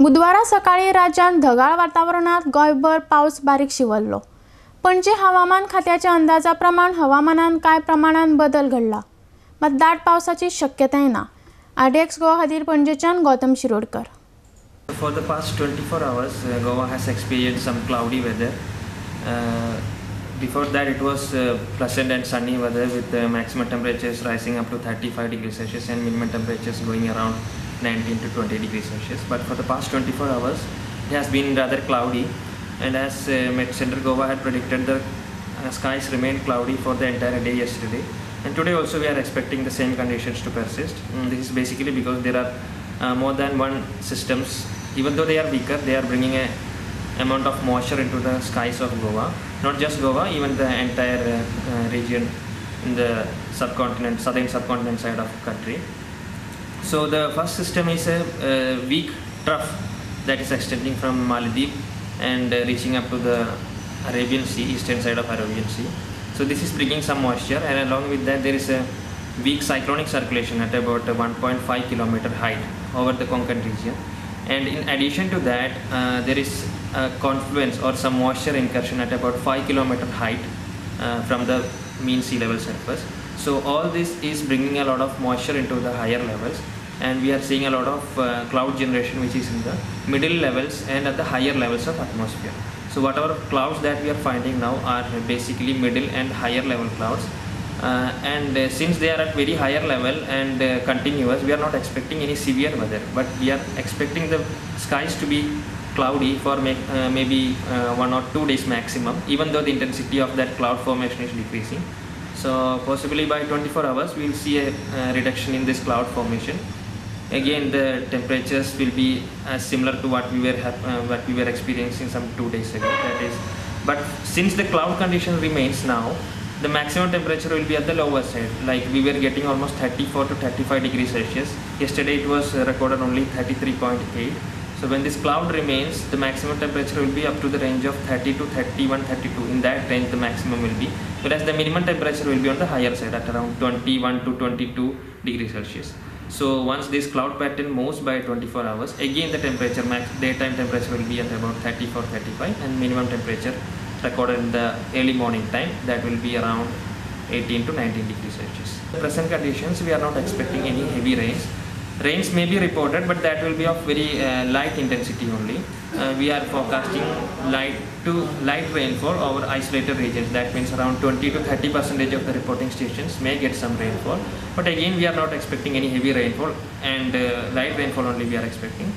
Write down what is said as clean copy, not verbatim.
बुधवारा सकाळी राज्यात ढगाळ वातावरणात गोंयभर पावस बारीक शिवरलो. पणजी हवामान खात्याच्या अंदाजाप्रमाण हवामानात काय प्रमाणात बदल घडला, मात दाट पावसाची शक्यताय ना. आरडीएक्स गोवा खातीर पणजेच्यान Gautam Shirodkar. For the past 24 hours, Goa has experienced some cloudy weather. Before that, it was pleasant and sunny weather with maximum temperatures rising up to 35 degrees Celsius and minimum temperatures going around 19 to 20 degrees Celsius. But for the past 24 hours, it has been rather cloudy, and as Met Center Goa had predicted, the skies remained cloudy for the entire day yesterday. And today also we are expecting the same conditions to persist. This is basically because there are more than one systems. Even though they are weaker, they are bringing a amount of moisture into the skies of Goa. Not just Goa, even the entire region in the subcontinent, southern subcontinent side of the country. So the first system is a weak trough that is extending from Maldives and reaching up to the Arabian Sea, eastern side of Arabian Sea. So this is bringing some moisture, and along with that there is a weak cyclonic circulation at about 1.5 kilometer height over the Konkan region. And in addition to that, there is a confluence or some moisture incursion at about 5 kilometer height from the mean sea level surface. So all this is bringing a lot of moisture into the higher levels, and we are seeing a lot of cloud generation which is in the middle levels and at the higher levels of atmosphere. So whatever clouds that we are finding now are basically middle and higher level clouds. Since they are at very higher level and continuous, we are not expecting any severe weather, but we are expecting the skies to be cloudy for maybe 1 or 2 days maximum, even though the intensity of that cloud formation is decreasing. So possibly by 24 hours we will see a reduction in this cloud formation. Again, the temperatures will be similar to what we were experiencing some 2 days ago. But since the cloud condition remains now, the maximum temperature will be at the lower side. Like we were getting almost 34 to 35 degrees Celsius. Yesterday it was recorded only 33.8. So when this cloud remains, the maximum temperature will be up to the range of 30 to 31, 32. In that range the maximum will be. Whereas the minimum temperature will be on the higher side at around 21 to 22 degrees Celsius. So once this cloud pattern moves by 24 hours, again the daytime temperature will be at about 34, 35, and minimum temperature recorded in the early morning time, that will be around 18 to 19 degrees Celsius. The present conditions, we are not expecting any heavy rains. Rains may be reported, but that will be of very light intensity only. We are forecasting light rainfall over isolated regions. That means around 20 to 30% of the reporting stations may get some rainfall. But again, we are not expecting any heavy rainfall, and light rainfall only we are expecting.